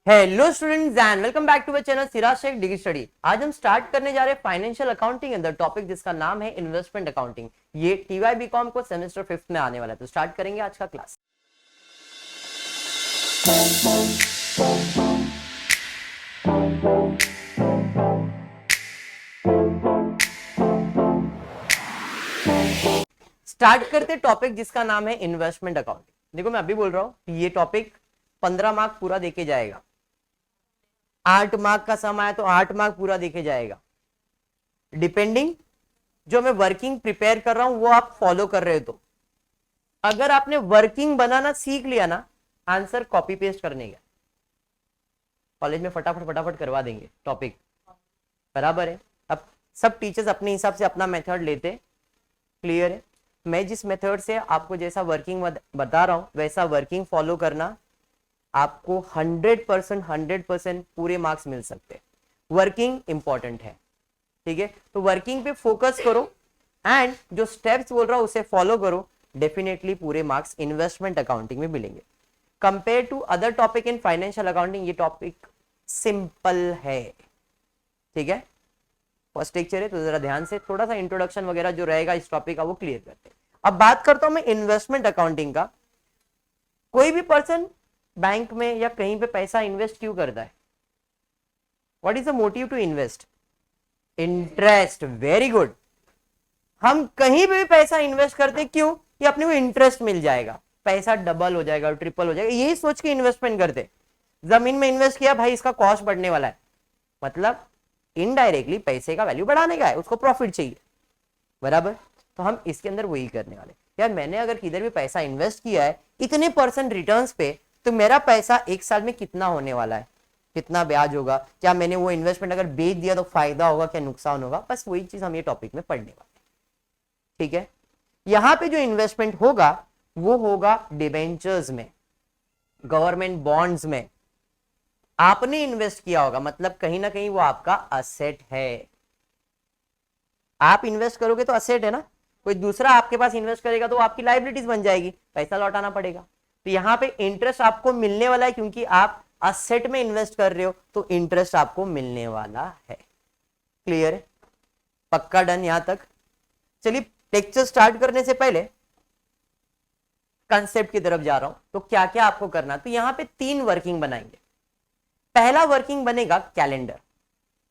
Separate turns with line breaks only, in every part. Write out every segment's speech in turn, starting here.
Hello students and welcome back to our channel Siraj Shaikh degree study. आज हम start करने जा रहे हैं फाइनेंशियल अकाउंटिंग अंदर टॉपिक जिसका नाम है इन्वेस्टमेंट अकाउंटिंग। ये टीवाई बीकॉम को सेमेस्टर 5th में आने वाला है। तो स्टार्ट करेंगे आज का क्लास। स्टार्ट करते टॉपिक जिसका नाम है इन्वेस्टमेंट अकाउंटिंग। देखो मैं अभी बोल रहा हूं ये टॉपिक 15 मार्क पूरा देके जाएगा। 8 मार्क का सम आया तो 8 मार्क पूरा देके जाएगा। डिपेंडिंग जो मैं वर्किंग प्रिपेयर कर रहा हूं वो आप फॉलो कर रहे हो। तो अगर आपने वर्किंग बनाना सीख लिया ना, आंसर कॉपी पेस्ट करने का कॉलेज में फटाफट फटाफट करवा देंगे टॉपिक, बराबर है। अब सब टीचर्स अपने हिसाब से अपना मेथड लेते, क्लियर है। मैं जिस मेथड से आपको जैसा वर्किंग बता रहा हूं वैसा वर्किंग फॉलो करना, आपको 100% पूरे मार्क्स मिल सकते हैं। वर्किंग इंपॉर्टेंट है, ठीक है। तो वर्किंग पे फोकस करो एंड जो स्टेप्स बोल रहा हूं उसे फॉलो करो, डेफिनेटली पूरे मार्क्स इन्वेस्टमेंट अकाउंटिंग में मिलेंगे। Compare to other topic in financial accounting ये टॉपिक सिंपल है, ठीक है। फर्स्ट लेक्चर है तो जरा ध्यान से थोड़ा सा इंट्रोडक्शन वगैरह जो रहेगा इस टॉपिक का वो क्लियर करते हैं। अब बात करता हूं मैं इन्वेस्टमेंट अकाउंटिंग का। कोई भी पर्सन बैंक में या कहीं पे पैसा इन्वेस्ट क्यों करता है? What is the motive to invest? Interest. Very good. हम कहीं पे भी पैसा इन्वेस्ट करते क्यों? कि अपने को इंटरेस्ट मिल जाएगा, पैसा डबल हो जाएगा, ट्रिपल हो जाएगा, यही सोच के इन्वेस्टमेंट करते। जमीन में इन्वेस्ट किया, भाई इसका कॉस्ट बढ़ने वाला है, मतलब इनडायरेक्टली पैसे का वैल्यू बढ़ाने का है, उसको प्रॉफिट चाहिए, बराबर। तो हम इसके अंदर वही करने वाले। यार मैंने अगर किधर भी पैसा इन्वेस्ट किया है इतने % रिटर्न्स पे, तो मेरा पैसा एक साल में कितना होने वाला है, कितना ब्याज होगा, क्या मैंने वो इन्वेस्टमेंट अगर बेच दिया तो फायदा होगा क्या नुकसान होगा, बस वही चीज हम ये टॉपिक में पढ़ने वाले, ठीक है। यहां पे जो इन्वेस्टमेंट होगा वो होगा डिबेंचर्स में, गवर्नमेंट बॉन्ड्स में। आपने इन्वेस्ट किया होगा, मतलब कहीं ना कहीं वो आपका असेट है। आप इन्वेस्ट करोगे तो असेट है ना, कोई दूसरा आपके पास इन्वेस्ट करेगा तो आपकी लायबिलिटीज बन जाएगी, पैसा लौटाना पड़ेगा। तो यहां पे इंटरेस्ट आपको मिलने वाला है क्योंकि आप असेट में इन्वेस्ट कर रहे हो, तो इंटरेस्ट आपको मिलने वाला है। क्लियर है? पक्का डन यहां तक? चलिए लेक्चर स्टार्ट करने से पहले कंसेप्ट की तरफ जा रहा हूं। तो क्या क्या आपको करना, तो यहां पे 3 वर्किंग बनाएंगे। पहला वर्किंग बनेगा कैलेंडर।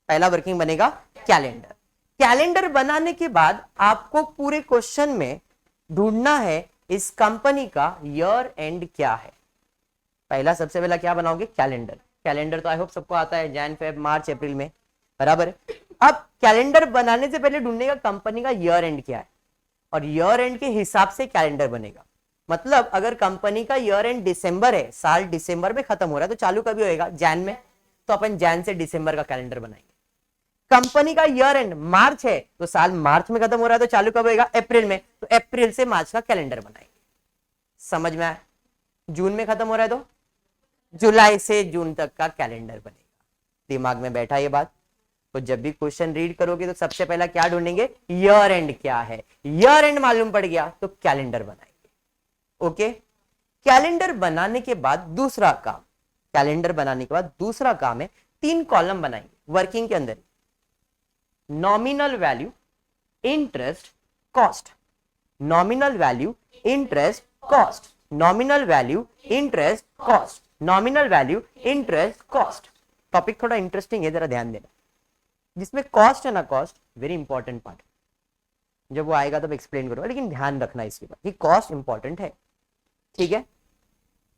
पहला वर्किंग बनेगा कैलेंडर। कैलेंडर बनाने के बाद आपको पूरे क्वेश्चन में ढूंढना है इस कंपनी का ईयर एंड क्या है। पहला सबसे पहला क्या बनाओगे? कैलेंडर। कैलेंडर तो आई होप सबको आता है, जैन फेब मार्च अप्रैल में, बराबर है। अब कैलेंडर बनाने से पहले ढूंढने का कंपनी का ईयर एंड क्या है, और ईयर एंड के हिसाब से कैलेंडर बनेगा। मतलब अगर कंपनी का ईयर एंड दिसंबर है, साल दिसंबर में खत्म हो रहा है, तो चालू कभी होएगा? जैन में, तो अपन जैन से दिसंबर का कैलेंडर बनाएंगे। कंपनी का ईयर एंड मार्च है तो साल मार्च में खत्म हो रहा है, तो चालू कब होएगा? अप्रैल में, तो अप्रैल से मार्च का कैलेंडर बनाएंगे। समझ में आया? जून में खत्म हो रहा है तो जुलाई से जून तक का कैलेंडर बनेगा। दिमाग में बैठा ये बात? तो जब भी क्वेश्चन रीड करोगे तो सबसे पहला क्या ढूंढेंगे? ईयर एंड क्या है। ईयर एंड मालूम पड़ गया तो कैलेंडर बनाएंगे। ओके। कैलेंडर बनाने के बाद दूसरा काम, कैलेंडर बनाने के बाद दूसरा काम है 3 कॉलम बनाएंगे वर्किंग के अंदर। Nominal value, interest, cost. Nominal value, interest, cost. Nominal value, interest, cost. Nominal value, interest, cost. Topic थोड़ा इंटरेस्टिंग है, जरा ध्यान देना। जिसमें कॉस्ट है ना, कॉस्ट वेरी इंपॉर्टेंट पार्ट, जब वो आएगा तब एक्सप्लेन करूंगा, लेकिन ध्यान रखना इसके बाद कि कॉस्ट इंपॉर्टेंट है, ठीक है।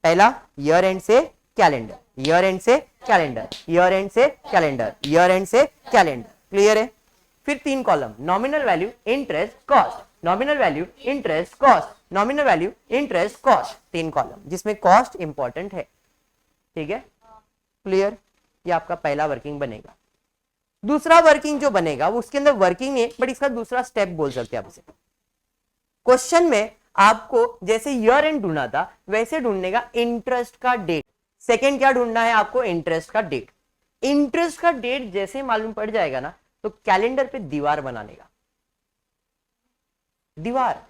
पहला ईयर एंड से कैलेंडर, ईयर एंड से कैलेंडर, ईयर एंड से कैलेंडर, ईयर एंड से कैलेंडर। क्लियर है? फिर 3 column, nominal value, interest, cost. Nominal value, interest, cost. Nominal value, interest, cost. 3 column जिसमें कॉस्ट इंपॉर्टेंट है, ठीक है। क्लियर? ये आपका पहला वर्किंग बनेगा। दूसरा वर्किंग जो बनेगा वो उसके अंदर वर्किंग है, बट इसका दूसरा स्टेप बोल सकते हैं आप इसे। क्वेश्चन में आपको जैसे ईयर एंड ढूंढना था वैसे ढूंढने का इंटरेस्ट का डेट। सेकंड क्या ढूंढना है आपको? इंटरेस्ट का डेट। इंटरेस्ट का डेट जैसे मालूम पड़ जाएगा ना, तो कैलेंडर पे दीवार बनाने का। दीवार,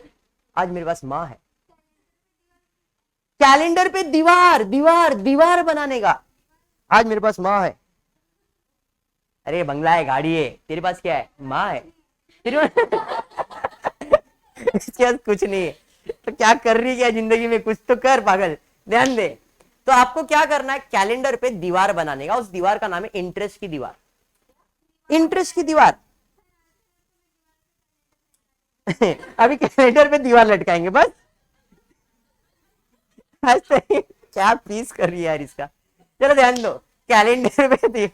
आज मेरे पास मां है, कैलेंडर पे दीवार दीवार दीवार बनाने का। आज मेरे पास माँ है। अरे बंगला है, गाड़ी है, तेरे पास क्या है? माँ है। तेरे इसके पास कुछ नहीं है। तो क्या कर रही है क्या जिंदगी में? कुछ तो कर पागल, ध्यान दे। तो आपको क्या करना है, कैलेंडर पे दीवार बनाने का। उस दीवार का नाम है इंटरेस्ट की दीवार। इंटरेस्ट की दीवार। अभी कैलेंडर पे दीवार लटकाएंगे बस। क्या पीस कर रही है यार इसका। चलो ध्यान दो, कैलेंडर पे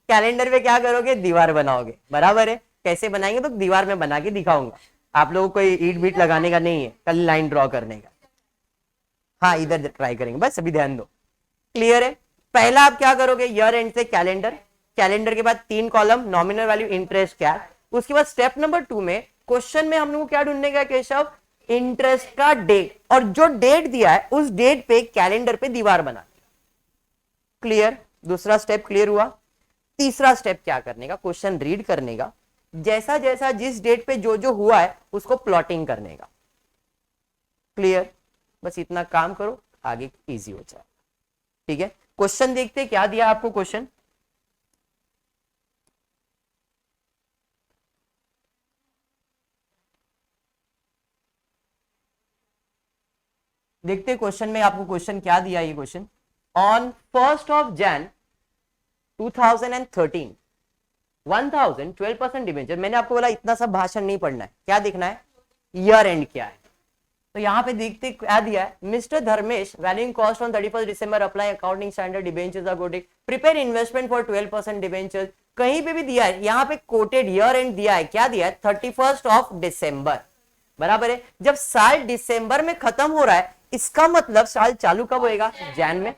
कैलेंडर पे क्या करोगे, दीवार बनाओगे, बराबर है। कैसे बनाएंगे, तो दीवार में बना के दिखाऊंगा। आप लोगों को ईट बीट लगाने का नहीं है, कल लाइन ड्रॉ करने का। हाँ इधर ट्राई करेंगे बस, अभी ध्यान दो। क्लियर है। पहला आप क्या करोगे, ईयर एंड से कैलेंडर। कैलेंडर के बाद 3 कॉलम, नॉमिनल वैल्यू, इंटरेस्ट, क्या। उसके बाद स्टेप नंबर 2 में, क्वेश्चन में हम लोग को क्या ढूंढने का केशव, इंटरेस्ट का डेट, और जो डेट दिया है उस डेट पे कैलेंडर पे दीवार बना। क्लियर। दूसरा स्टेप क्लियर हुआ। तीसरा स्टेप क्या करने का, क्वेश्चन रीड करने का, जैसा जैसा जिस डेट पे जो जो हुआ है उसको प्लॉटिंग करने का। क्लियर। बस इतना काम करो, आगे इजी हो जाए। ठीक है, क्वेश्चन देखते क्या दिया आपको क्वेश्चन। देखते क्वेश्चन में आपको क्वेश्चन क्या दिया। ये question, on 1st of Jan 2013 1012% debenture. मैंने आपको बोला इतना सब भाषण नहीं पढ़ना है, क्या देखना है, ईयर एंड क्या है। तो यहाँ पे देखते क्या दिया है, Mr Dharmesh valuing cost on 31 December apply accounting standard debentures are quoted prepare investment for 12% debentures. कहीं पे भी दिया है, यहाँ पे कोटेड ईयर एंड दिया है, क्या दिया है, 31 ऑफ डिसंबर, बराबर है। जब साल दिसंबर में खत्म हो रहा है, इसका मतलब साल चालू कब होएगा, जैन में।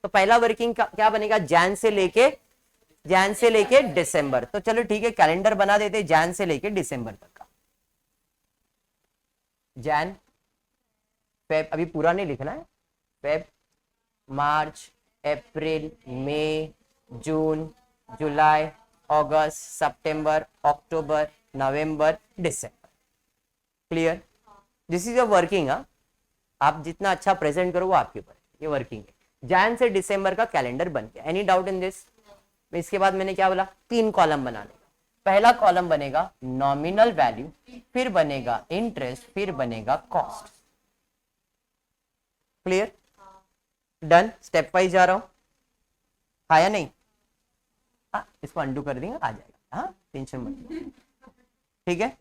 तो पहला वर्किंग क्या बनेगा, जैन से लेके दिसंबर। तो चलो ठीक है, कैलेंडर बना देते जैन से लेके दिसंबर तक का। जैन फेब, अभी पूरा नहीं लिखना है, Feb, March, April, May, June, July, August, September, October, November, December. Clear. This is your working. आप जितना अच्छा प्रेजेंट करो वो आपके ऊपर, ये वर्किंग है। जैन से दिसंबर का कैलेंडर बन गया। Any doubt in this. इसके बाद मैंने क्या बोला, 3 कॉलम बनाने का। पहला कॉलम बनेगा नॉमिनल वैल्यू, फिर बनेगा इंटरेस्ट, फिर बनेगा cost. Clear, done. Step wise जा रहा हूं, हाँ या नहीं। हाँ, इसको अंडू कर देंगे, आ जाएगा। हाँ टेंशन मत। ठीक है,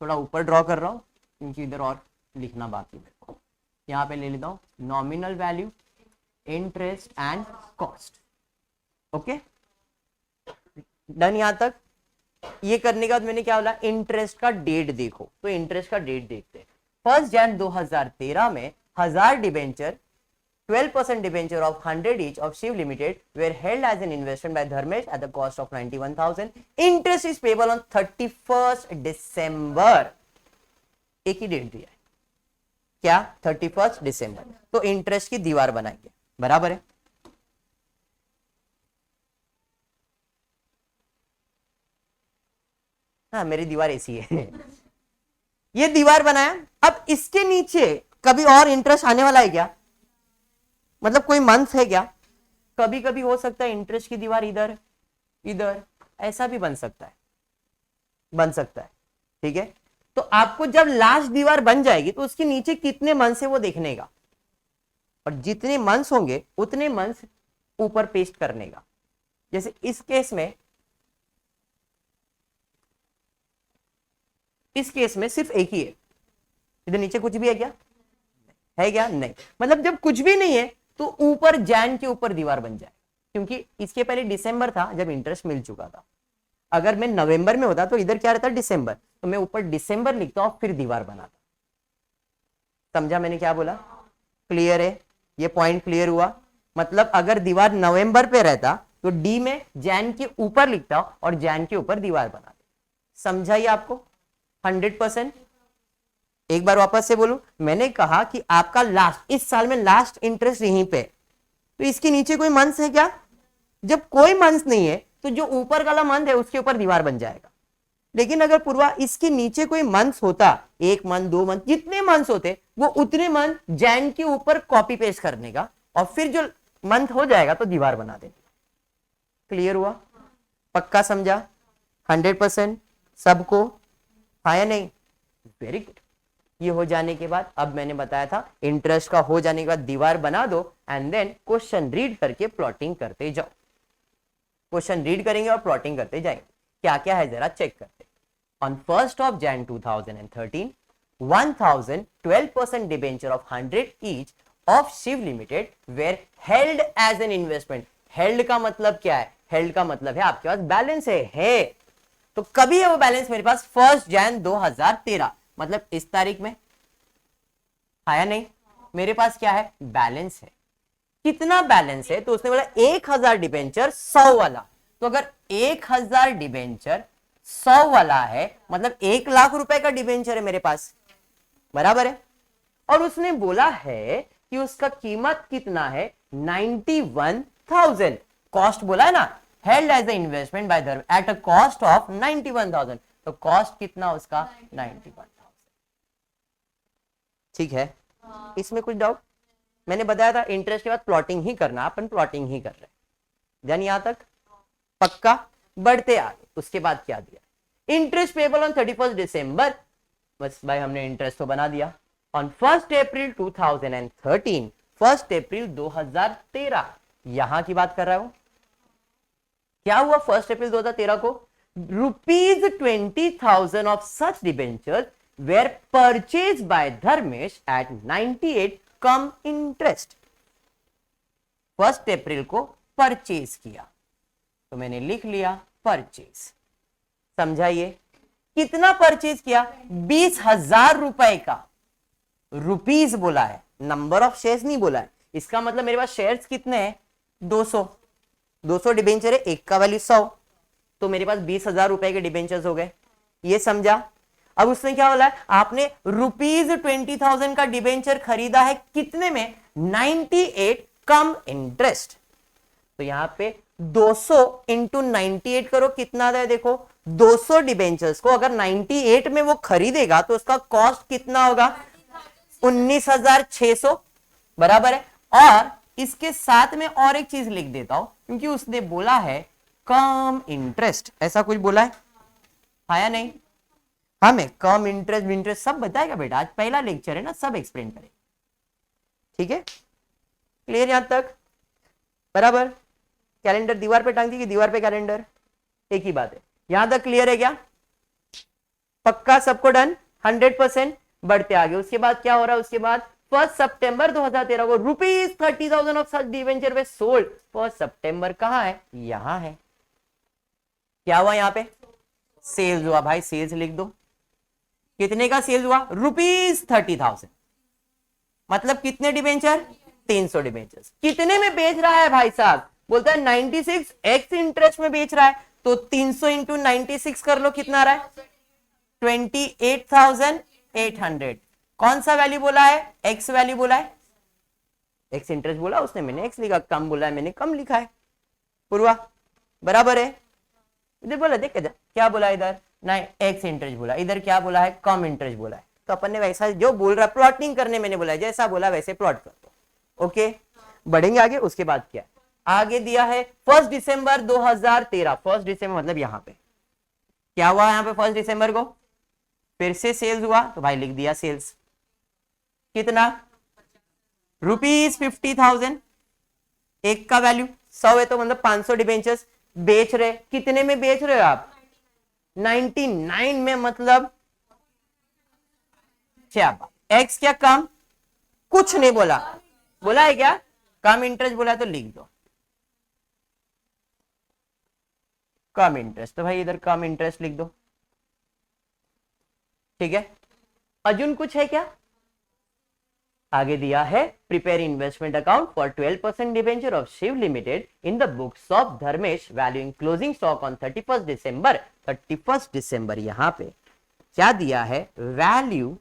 थोड़ा ऊपर ड्रॉ कर रहा हूं क्योंकि इधर और लिखना बाकी है। यहाँ पे ले लेता हूँ nominal value, interest and cost. Okay, done यहां तक। ये करने के बाद मैंने क्या बोला, इंटरेस्ट का डेट देखो। तो इंटरेस्ट का डेट देखते हैं। 1 जनवरी 2013 में 1000 debenture 12% debenture of 100 each of Shiv Limited were held as an investment by Dharmesh at the cost of 91,000. Interest is payable on 31st December. एक ही डेट दिया है, क्या, 31st दिसंबर। तो इंटरेस्ट की दीवार बनाएंगे, बराबर है। हाँ मेरी दीवार ऐसी है। ये दीवार बनाया। अब इसके नीचे कभी और इंटरेस्ट आने वाला है क्या, मतलब कोई मंथ है क्या। कभी कभी हो सकता है इंटरेस्ट की दीवार इधर इधर ऐसा भी बन सकता है। ठीक है, तो आपको जब लास्ट दीवार बन जाएगी तो उसके नीचे कितने मंथ्स है वो देखने का, और जितने मंथ्स होंगे उतने मंथ्स ऊपर पेस्ट करने का। जैसे इस केस में सिर्फ एक ही है। इधर नीचे कुछ भी है क्या, है क्या, नहीं। मतलब जब कुछ भी नहीं है तो ऊपर जैन के ऊपर दीवार बन जाए, क्योंकि इसके पहले दिसंबर था जब इंटरेस्ट मिल चुका था। अगर मैं नवंबर में होता तो इधर क्या रहता, दिसंबर, तो मैं ऊपर दिसंबर लिखता और फिर दीवार बनाता। समझा मैंने क्या बोला, क्लियर है, ये पॉइंट क्लियर हुआ। मतलब अगर दीवार नवंबर पे रहता तो डी में जैन के ऊपर लिखता और जैन के ऊपर दीवार बनाता। समझा ये आपको 100%। एक बार वापस से बोलूं, मैंने कहा कि आपका लास्ट, इस साल में लास्ट इंटरेस्ट यहीं पे, तो इसके नीचे कोई मंथ है क्या, जब कोई मंथ नहीं है तो जो ऊपर वाला मंथ है उसके ऊपर दीवार बन जाएगा। लेकिन अगर पूर्वा इसके नीचे कोई मंथ होता, 1 मंथ 2 मंथ, जितने मंथ होते वो उतने मंथ जैन के ऊपर कॉपी पेस्ट करने का, और फिर जो मंथ हो जाएगा तो दीवार बना देना। क्लियर हुआ? पक्का समझा? 100% सबको? हाँ या नहीं? Very good. ये हो जाने के बाद अब मैंने बताया था इंटरेस्ट का हो जाने के बाद दीवार बना दो एंड देन क्वेश्चन रीड करके प्लॉटिंग करते जाओ। क्वेश्चन रीड करेंगे और प्लॉटिंग करते जाएंगे। क्या क्या है जरा चेक करते। On 1st of Jan 2013 1012% debenture of 100 each of Shiv limited were held as an investment. Held का मतलब क्या है? हेल्ड का मतलब है आपके पास बैलेंस है। तो कभी है वो बैलेंस मेरे पास? 1 Jan 2013, मतलब इस तारीख में। आया नहीं? मेरे पास क्या है? बैलेंस है। कितना बैलेंस है? तो उसने बोला 1000 डिबेंचर 100 वाला। तो अगर 1000 डिबेंचर 100 वाला है मतलब 1 लाख रुपए का डिबेंचर है मेरे पास, बराबर है। और उसने बोला है कि उसका कीमत कितना है? 91,000। कॉस्ट बोला है ना, held as a investment by Dharam at a cost of 91,000। तो कॉस्ट कितना उसका? 91,000। ठीक है? इसमें कुछ डाउट? मैंने बताया था इंटरेस्ट के बाद प्लॉटिंग ही करना, अपन प्लॉटिंग ही कर रहे हैं। ध्यान यहां तक? पक्का? बढ़ते आगे। उसके बाद क्या दिया? इंटरेस्ट पेबल ऑन 31 दिसंबर। बस भाई हमने इंटरेस्ट तो बना दिया। ऑन 1 अप्रैल 2013, 1 अप्रैल 2013 यहां की बात कर रहा हूं। क्या हुआ 1 अप्रैल 2013 को? ₹20,000 of such debentures were purchase by Dharmesh at 98 cum interest. 1 अप्रैल को परचेज किया तो मैंने लिख लिया परचेज। समझाइए कितना परचेज किया? 20,000 रुपए का। रुपीस बोला है, नंबर ऑफ शेयर्स नहीं बोला है। इसका मतलब मेरे पास शेयर्स कितने हैं? 200। 200 डिबेंचर है, एक का वैल्यू 100, तो मेरे पास 20,000 रुपए के डिबेंचर्स हो गए। ये समझा? अब उसने क्या बोला है? आपने ₹20,000 का डिबेंचर खरीदा है कितने में? 98 कम इंटरेस्ट। तो यहां पे 200 इंटू 98 करो, कितना आता है देखो। 200 डिबेंचर्स को अगर 98 में वो खरीदेगा तो उसका कॉस्ट कितना होगा? 19,600, बराबर है। और इसके साथ में और एक चीज लिख देता हूं क्योंकि उसने बोला है कम इंटरेस्ट, ऐसा कुछ बोला है आया नहीं? हमें कम इंटरेस्ट सब बताएगा बेटा, आज पहला लेक्चर है ना, सब एक्सप्लेन करें। ठीक है? क्लियर यहां तक? बराबर। कैलेंडर दीवार पे टांग दी कि दीवार पे कैलेंडर? एक ही बात है। यहां तक क्लियर है क्या? पक्का सबको डन? 100%। बढ़ते आगे। उसके बाद क्या हो रहा है? उसके बाद 1 सितंबर 2013 को ₹30,000 of such debenture way sold. 1 सितंबर कहां है? यहां है। क्या हुआ? यहां पे सेल्स हुआ। भाई सेल्स लिख दो। कितने का सेल्स हुआ? ₹30,000। मतलब कितने डिवेंचर? 300 डिवेंचर। कितने में बेच रहा है भाई साहब? बोलता है 96x इंटरेस्ट में बेच रहा है। तो 300 इंटू 96 कर लो, कितना आ रहा है? 28,800। कौन सा वैल्यू बोला है? एक्स वैल्यू बोला है। एक्स इंटरेस्ट बोला उसने, मैंने एक्स लिखा। कम बोला है, मैंने कम लिखा है। पूर्वा बराबर है। इधर बोला, देख क्या बोला इधर? नहीं, एक्स इंटरेस्ट बोला। इधर क्या बोला है? कम इंटरेस्ट बोला है। तो अपन ने वैसा जो बोल रहा प्लॉटिंग करने मैंने बोला है, जैसा बोला वैसे प्लॉट कर दो। ओके, बढ़ेंगे आगे। उसके बाद क्या आगे दिया है? 1 दिसंबर 2013। 1 दिसंबर मतलब यहां पे क्या हुआ? यहां पे 1 दिसंबर को फिर से सेल्स हुआ तो भाई लिख दिया सेल्स। कितना? ₹50,000। एक का वैल्यू 100 है तो मतलब 500 डिबेंचर्स बेच रहे। कितने में बेच रहे हो आप? 99 में, मतलब क्या? एक्स क्या कम? कुछ नहीं बोला। बोला है क्या? कम इंटरेस्ट बोला है तो लिख दो कम इंटरेस्ट। तो भाई इधर कम इंटरेस्ट लिख दो। ठीक है? अजून कुछ है क्या? आगे दिया है prepare investment account for 12% debenture of Shiv limited in the books of Dharmesh valuing closing stock on 31 December. 31 दिसंबर यहां पे क्या दिया है? Value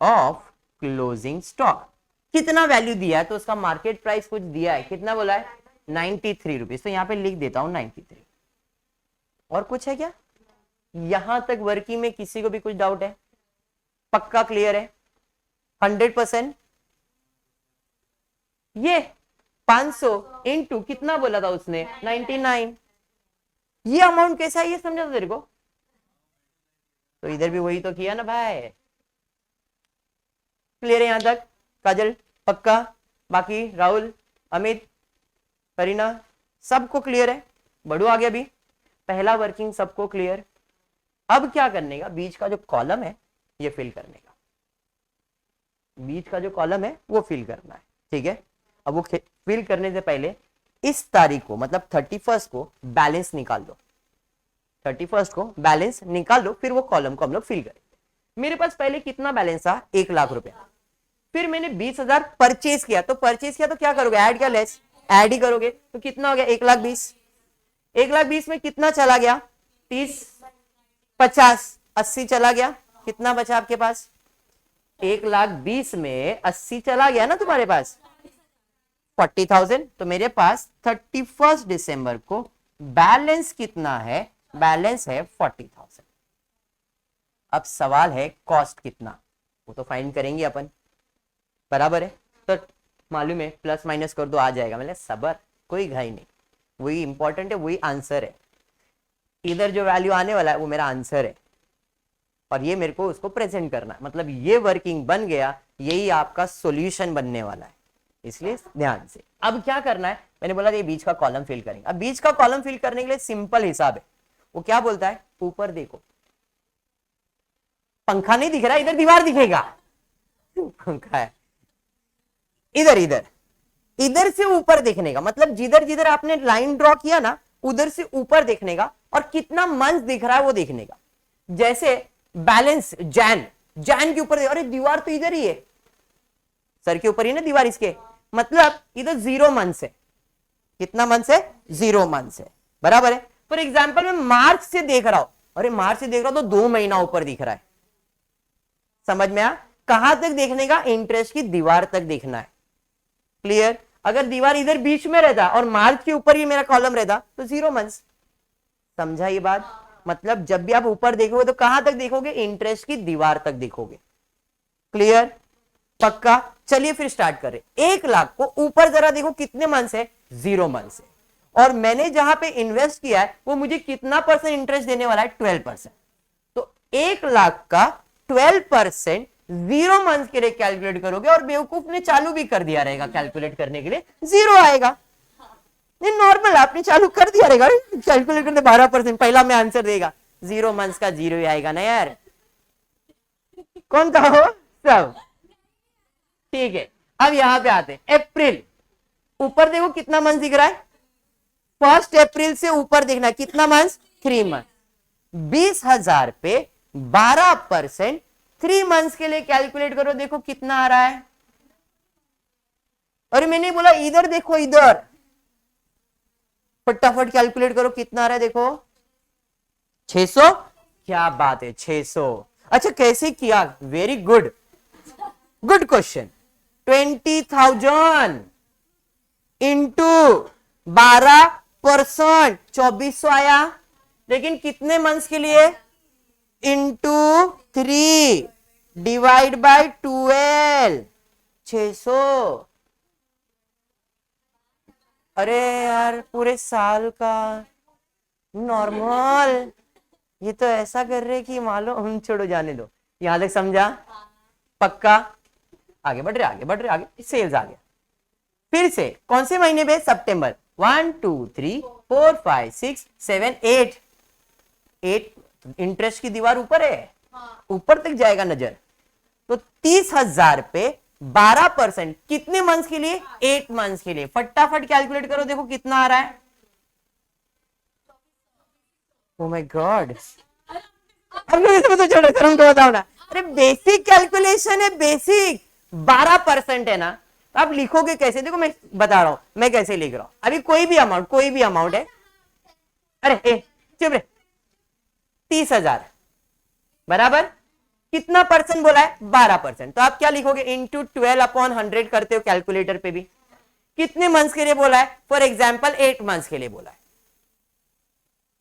of closing stock. कितना वैल्यू दिया है? तो उसका मार्केट प्राइस कुछ दिया है। कितना बोला है? 93 रुपीज। तो यहां पे लिख देता हूं 93। और कुछ है क्या? यहां तक वर्किंग में किसी को भी कुछ डाउट है? पक्का क्लियर है? 100%? ये 500 इंटू कितना बोला था उसने 99, ये अमाउंट कैसा है ये समझा था तेरे को? तो इधर भी वही तो किया ना भाई। क्लियर है यहां तक? काजल पक्का? बाकी राहुल, अमित, करीना, सबको क्लियर है? बढ़ू आगे, अभी पहला वर्किंग सबको क्लियर। अब क्या करने का, बीच का जो कॉलम है ये फिल करने का, बीच का जो कॉलम है वो फिल करना है, ठीक है। अब वो फिल करने से पहले इस तारीख को मतलब 31 को बैलेंस निकाल दो, 31 को बैलेंस निकाल दो, फिर वो कॉलम को हम लोग फिल करेंगे। मेरे पास पहले कितना बैलेंस था 1,00,000 रुपया, फिर मैंने 20,000 परचेज किया, तो परचेज किया तो क्या करोगे, ऐड क्या लेस, ऐड ही करोगे, तो कितना हो गया 1,20,000। 1,20,000 में कितना चला गया 30, 50, 80 चला गया, कितना बचा आपके पास 1,20,000 में 80 चला गया ना तुम्हारे पास 40,000। तो मेरे पास 31 दिसंबर को बैलेंस कितना है, बैलेंस है 40,000। अब सवाल है कॉस्ट कितना, वो तो फाइंड करेंगे अपन, बराबर है। तो मालूम है प्लस माइनस कर दो आ जाएगा, मतलब सबर, कोई घाई नहीं, वही इंपॉर्टेंट है, वही आंसर है। इधर जो वैल्यू आने वाला है वो मेरा आंसर है और ये मेरे को उसको प्रेजेंट करना है, मतलब ये वर्किंग बन गया, यही आपका सॉल्यूशन बनने वाला है, इसलिए ध्यान से। अब क्या करना है, मैंने बोला ये बीच का कॉलम फिल करेंगे। अब बीच का कॉलम फिल करने के लिए सिंपल हिसाब है, वो क्या बोलता है, ऊपर देखो, पंखा नहीं दिख रहा, इधर दीवार दिखेगा, पंखा है, इधर इधर इधर से ऊपर देखने का, मतलब जिधर जिधर आपने लाइन ड्रॉ किया ना उधर से ऊपर देखने का, और कितना मंथ दिख रहा है वो देखने का। जैसे बैलेंस जैन, जैन के ऊपर, अरे दीवार तो इधर ही है, सर के ऊपर ही ना दीवार इसके, मतलब इधर 0 मंथ है, कितना मंथ है 0 मंथ है, बराबर है। फॉर एग्जाम्पल मैं मार्च से देख रहा हूं, अरे मार्च से देख रहा हूं तो 2 महीना ऊपर दिख रहा है, समझ में आया? कहां तक देखने का, इंटरेस्ट की दीवार तक देखना है, क्लियर। अगर दीवार इधर बीच में रहता और मार्च के ऊपर ही मेरा कॉलम रहता तो 0 मंथ्स, समझा ये बात? मतलब जब भी आप ऊपर देखोगे तो कहां तक देखोगे, इंटरेस्ट की दीवार तक देखोगे, क्लियर, पक्का। चलिए फिर स्टार्ट करें। 1,00,000 को ऊपर जरा देखो कितने मंथ्स है, 0 मंथ्स है, और मैंने जहां पे इन्वेस्ट किया है वो मुझे कितना % इंटरेस्ट देने वाला है, 12%। तो 1,00,000 का 12% 0 मंथ के लिए कैलकुलेट करोगे, और बेवकूफ ने चालू भी कर दिया रहेगा कैलकुलेट करने के लिए, 0 आएगा। नहीं नॉर्मल आपने चालू कर दिया रहेगा कैलकुलेट करने, 12% पहला में आंसर देगा, 0 मंथ का 0 ही आएगा ना यार, कौन था हो सब, ठीक है। अब यहां पे आते हैं अप्रैल, ऊपर देखो कितना मंथ दिख रहा है, 1 अप्रैल से ऊपर देखना कितना मंथ, 3 मंथ। 20,000 पे 12% 3 मंथ्स के लिए कैलकुलेट करो, देखो कितना आ रहा है। अरे मैंने बोला इधर देखो, इधर फटाफट कैलकुलेट करो कितना आ रहा है, देखो 600, क्या बात है 600। अच्छा कैसे किया, very good, good question. 20,000 into 12% 2400 आया, लेकिन कितने मंथ्स के लिए, इंटू 3 डिवाइड बाय 12, 600। अरे यार पूरे साल का नॉर्मल, ये तो ऐसा कर रहे कि मालूम, हम छोड़ो जाने दो, यहां तक समझा, पक्का। आगे बढ़ रहे, आगे बढ़ रहे, आगे सेल्स आ गया, फिर से कौन से महीने में, सितंबर। 1 2 3 4 5 6 7 8 इंटरेस्ट की दीवार ऊपर है, ऊपर तक जाएगा नजर। तो 30,000 पे 12% कितने मंथ्स के लिए, 8 मंथ्स के लिए। फटाफट कैलकुलेट करो, देखो कितना आ रहा है। ओह माय गॉड, अब इसमें तो छोड़ो, तुम को बताओ ना, अरे बेसिक कैलकुलेशन है, बेसिक 12% है ना, तो आप लिखोगे कैसे, देखो मैं बता रहा हूं मैं कैसे लिख रहा हूं। अभी कोई भी अमाउंट है, अरे चुप रे, 30,000 बराबर कितना परसेंट बोला है, 12%। तो आप क्या लिखोगे, इंटू 12/100 करते हो कैलकुलेटर पे भी। कितने मंथ्स के लिए बोला है, फॉर एग्जाम्पल 8 मंथ्स के लिए बोला है।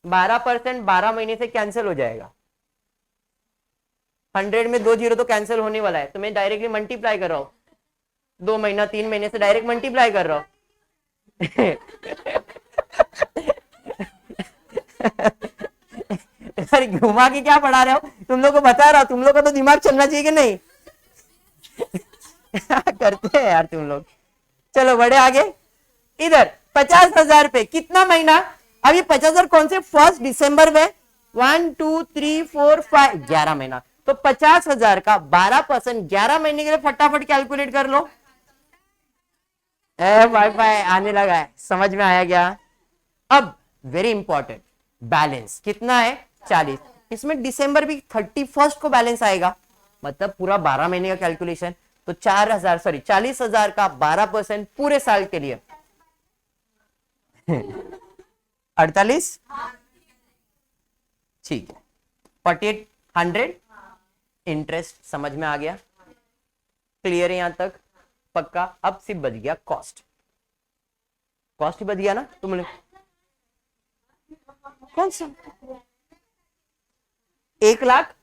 12% 12 महीने से कैंसिल हो जाएगा, 100 में 2 जीरो तो कैंसिल होने वाला है, तो मैं डायरेक्टली मल्टीप्लाई कर रहा हूं, 2 महीना 3 महीने से डायरेक्ट मल्टीप्लाई कर रहा हूं। अरे घुमा के क्या पढ़ा रहे हो, तुम लोग को बता रहा हूं, तुम लोग का तो दिमाग चलना चाहिए कि नहीं। करते हैं यार तुम लोग। चलो बड़े आगे। इधर 50,000 पे कितना महीना, अब ये 50,000 कौन से, 1 दिसंबर में 1 2 3 4 5 11 महीना, तो 50,000 का 12% 11 महीने के लिए फटाफट कैलकुलेट कर लो। वाईफाई आने लगा है, समझ में आया क्या। अब वेरी इंपॉर्टेंट, बैलेंस कितना है 40, इसमें दिसंबर भी 31 को बैलेंस आएगा, मतलब पूरा 12 महीने का कैलकुलेशन। तो 40,000 का 12% पूरे साल के लिए 48, ठीक है 4800। इंटरेस्ट समझ में आ गया, क्लियर है यहां तक, पक्का। अब सिर्फ बच गया कॉस्ट, कॉस्ट ही बच गया ना तुम लोग, कौन सा 1 लाख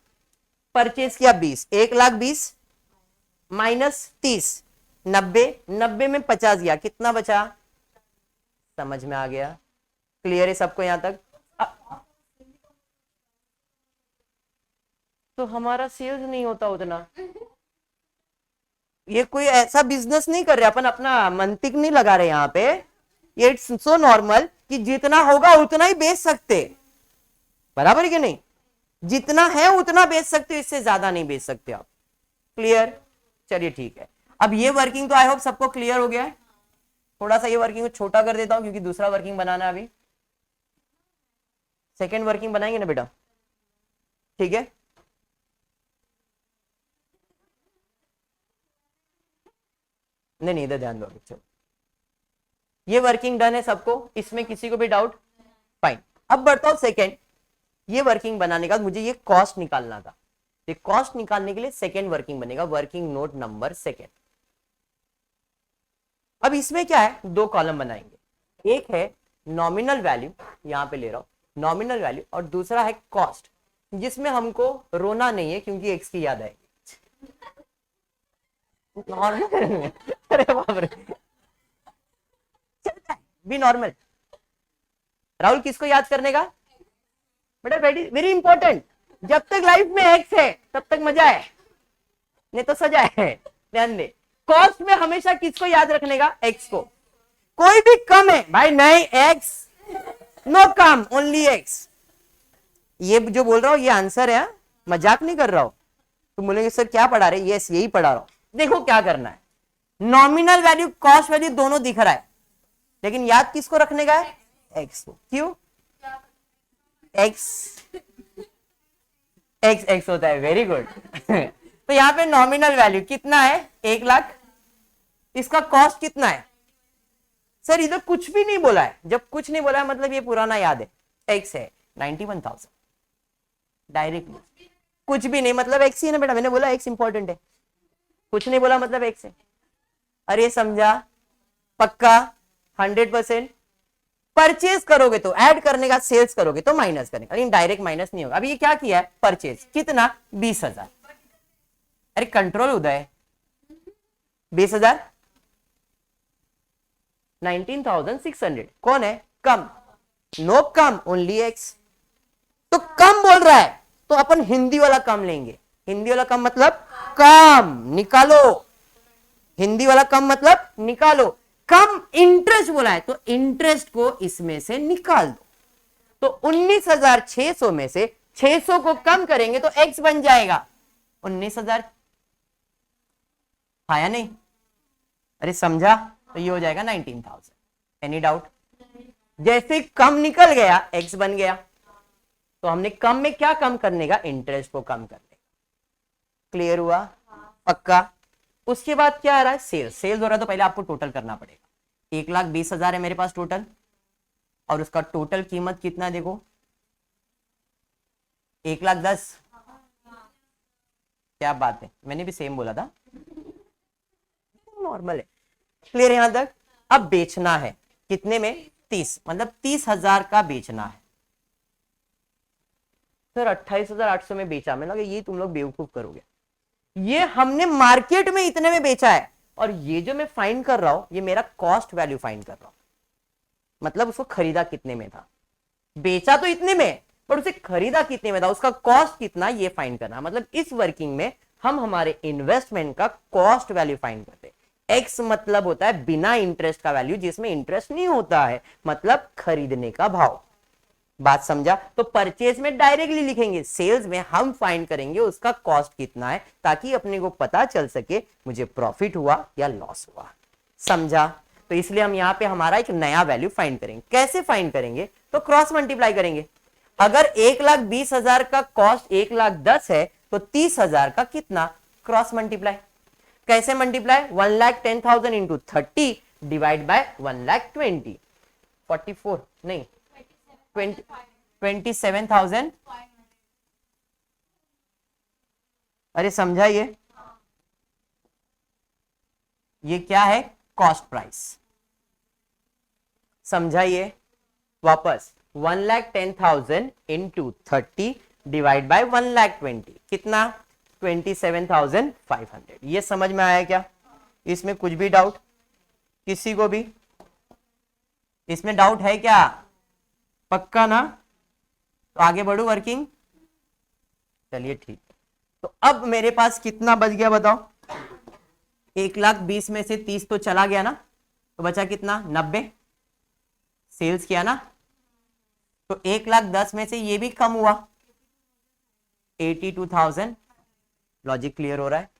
परचेज किया 20, 1,20,000 माइनस 30, 90, 90 में 50 गया, कितना बचा, समझ में आ गया, क्लियर है सबको यहां तक। तो हमारा सेल्स नहीं होता उतना, ये कोई ऐसा बिजनेस नहीं कर रहे अपन, अपना मंतिक नहीं लगा रहे यहाँ पे, ये इट्स सो नॉर्मल कि जितना होगा उतना ही बेच सकते, बराबर है कि नहीं, जितना है उतना बेच सकते हो, इससे ज्यादा नहीं बेच सकते आप, क्लियर। चलिए ठीक है, अब ये वर्किंग तो आई होप सबको क्लियर हो गया है। थोड़ा सा ये वर्किंग को छोटा कर देता हूं क्योंकि दूसरा वर्किंग बनाना है अभी, सेकेंड वर्किंग बनाएंगे ना बेटा, ठीक है। नहीं नहीं इधर ध्यान दो, चलो ये वर्किंग डन है सबको, इसमें किसी को भी डाउट, फाइन। अब बढ़ता हूं सेकेंड, ये वर्किंग बनाने का मुझे ये कॉस्ट निकालना था, ये कॉस्ट निकालने के लिए सेकेंड वर्किंग बनेगा, वर्किंग नोट नंबर सेकेंड। अब इसमें क्या है, 2 कॉलम बनाएंगे, एक है नॉमिनल वैल्यू, यहां पे ले रहा हूं नॉमिनल वैल्यू, और दूसरा है कॉस्ट, जिसमें हमको रोना नहीं है क्योंकि एक्स की याद आएगी। अरे बाप रे, बी नॉर्मल। राहुल किसको याद करने का बेटा, वेरी इंपॉर्टेंट, जब तक लाइफ में एक्स है तब तक मजा है, नहीं तो सजा है। ध्यान दे, कॉस्ट में हमेशा किसको याद रखने का, एक्स को, कोई भी कम है भाई नहीं, ex no cum only ex, ये जो बोल रहा हूं ये आंसर है, मजाक नहीं कर रहा हूं। तुम बोलेंगे सर क्या पढ़ा रहे, यस यही पढ़ा रहा हूं। देखो क्या करना है, नॉमिनल वैल्यू कॉस्ट वैल्यू दोनों दिख रहा है, लेकिन याद किसको रखने का है, एक्स को, क्यों, एक्स एक्स एक्स होता है, वेरी गुड। तो यहां पे नॉमिनल वैल्यू कितना है, 1,00,000, इसका कॉस्ट कितना है, सर इधर कुछ भी नहीं बोला है, जब कुछ नहीं बोला है मतलब ये पुराना याद है, एक्स है 91,000, डायरेक्टली कुछ भी नहीं मतलब एक्स ही है ना बेटा, मैंने बोला एक्स इंपॉर्टेंट है, कुछ नहीं बोला मतलब एक्स है, अरे समझा, पक्का 100%। परचेज करोगे तो ऐड करने का, सेल्स करोगे तो माइनस करने का, लेकिन डायरेक्ट माइनस नहीं होगा। अभी ये क्या किया है, परचेज कितना, 20,000, अरे कंट्रोल उदय 20,000, 19,600, कौन है कम, नो कम ओनली एक्स, तो कम बोल रहा है तो अपन हिंदी वाला कम लेंगे, हिंदी वाला कम मतलब कम निकालो, हिंदी वाला कम मतलब निकालो, कम इंटरेस्ट बोला है तो इंटरेस्ट को इसमें से निकाल दो, तो 19,600 में से 600 को कम करेंगे तो एक्स बन जाएगा 19,000, आया नहीं, अरे समझा, तो ये हो जाएगा 19,000। एनी डाउट, जैसे कम निकल गया एक्स बन गया, तो हमने कम में क्या कम करने का, इंटरेस्ट को कम करने का, क्लियर हुआ, पक्का। उसके बाद क्या आ रहा है, सेल्स, सेल्स हो रहा है तो पहले आपको टोटल करना पड़ेगा, 1,20,000 है मेरे पास टोटल, और उसका टोटल कीमत कितना है देखो, 1,10,000, क्या बात है, मैंने भी सेम बोला था, नॉर्मल है, क्लियर है यहां तक। अब बेचना है कितने में, 30, मतलब 30,000 का बेचना है, सर 28,800 में बेचा, मैं लगा ये तुम लोग बेवकूफ करोगे, ये हमने मार्केट में इतने में बेचा है, और ये जो मैं फाइंड कर रहा हूं ये मेरा कॉस्ट वैल्यू फाइंड कर रहा हूं, मतलब उसको खरीदा कितने में था, बेचा तो इतने में पर उसे खरीदा कितने में था, उसका कॉस्ट कितना ये फाइंड करना। मतलब इस वर्किंग में हम हमारे इन्वेस्टमेंट का कॉस्ट वैल्यू फाइंड करते हैं। एक्स मतलब होता है बिना इंटरेस्ट का वैल्यू, जिसमें इंटरेस्ट नहीं होता है, मतलब खरीदने का भाव। बात समझा? तो परचेज में डायरेक्टली लिखेंगे, सेल्स में हम फाइंड करेंगे उसका कॉस्ट कितना है, ताकि अपने को पता चल सके मुझे प्रॉफिट हुआ या लॉस हुआ। समझा? तो इसलिए हम यहां पे हमारा एक नया वैल्यू फाइंड करेंगे। कैसे फाइंड करेंगे? तो क्रॉस मल्टीप्लाई करेंगे। अगर 1,20,000 का कॉस्ट 1,10,000 है तो 30,000 का कितना? Cross multiply. कैसे मल्टीप्लाई? 1,10,000 इंटू 30 डिवाइड बाय 1,20,000, 44 नहीं 27,000। अरे समझा? ये क्या है? Cost price. समझाइए वापस। 1,10,000 इंटू 30 डिवाइड बाय 1,20,000 कितना? 27,500। ये समझ में आया क्या? इसमें कुछ भी डाउट किसी को भी? इसमें डाउट है क्या? पक्का ना? तो आगे बढ़ू वर्किंग। चलिए ठीक। तो अब मेरे पास कितना बच गया बताओ? 1,20,000 में से 30 तो चला गया ना, तो बचा कितना? 90। सेल्स किया ना, तो 1,10,000 में से ये भी कम हुआ, 82,000। लॉजिक क्लियर हो रहा है?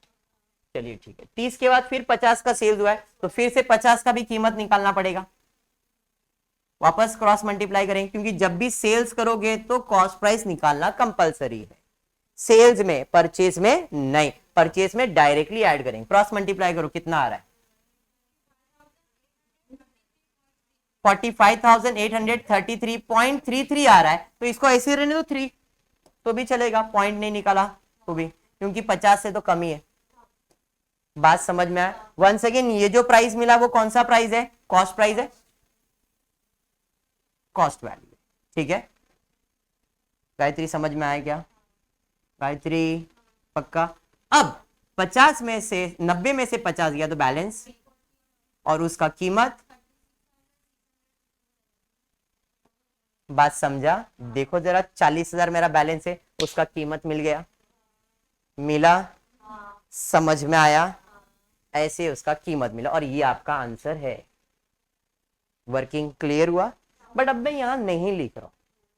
चलिए ठीक है। 30 के बाद फिर 50 का सेल्स हुआ है, तो फिर से 50 का भी कीमत निकालना पड़ेगा। वापस क्रॉस मल्टीप्लाई करेंगे, क्योंकि जब भी सेल्स करोगे तो कॉस्ट प्राइस निकालना कंपलसरी है। सेल्स में, परचेज में नहीं, परचेज में डायरेक्टली ऐड करेंगे। क्रॉस मल्टीप्लाई करो, कितना आ रहा है? 45,833.33 आ रहा है। तो इसको ऐसे रहने दो 3 तो भी चलेगा, पॉइंट नहीं निकाला तो भी, क्योंकि 50 से तो कम ही है। बात समझ में आया? वंस अगेन, ये जो प्राइस मिला वो कौन सा प्राइस है? कॉस्ट प्राइस है, कॉस्ट वैल्यू। ठीक है गायत्री, समझ में आया क्या? गायत्री पक्का? अब 50 में से 90 में से 50 गया तो बैलेंस, और उसका कीमत। बात समझा? देखो जरा, 40,000 मेरा बैलेंस है, उसका कीमत मिल गया, मिला? समझ में आया? ऐसे उसका कीमत मिला, और ये आपका आंसर है। वर्किंग क्लियर हुआ? बट अब मैं यहां नहीं लिख रहा हूं,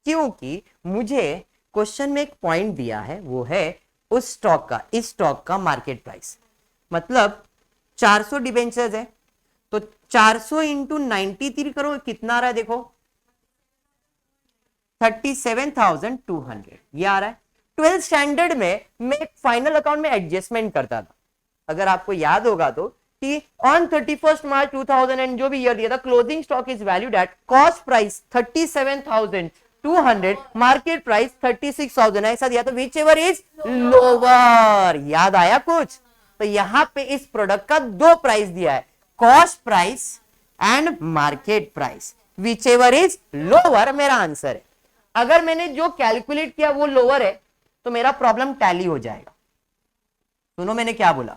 क्योंकि मुझे क्वेश्चन में एक पॉइंट दिया है, वो है उस स्टॉक का, इस स्टॉक का मार्केट प्राइस। मतलब 400 डिबेंचर्स है, तो 400 इंटू 93 करो, कितना आ रहा है? देखो 37,200 ये आ रहा है। 12th स्टैंडर्ड में मैं फाइनल अकाउंट में एडजस्टमेंट करता था, अगर आपको याद होगा तो, कि ऑन 31st मार्च 2000 एंड जो भी ईयर दिया था, closing stock is valued at cost price 37,200, market price 36,000, ऐसा दिया था, विच एवर इज लोअर। याद आया कुछ? तो यहां पे इस प्रोडक्ट का 2 प्राइस दिया है, cost price and market price, which ever is lower मेरा आंसर है। अगर मैंने जो कैलकुलेट किया वो लोअर है तो मेरा प्रॉब्लम टैली हो जाएगा। सुनो मैंने क्या बोला,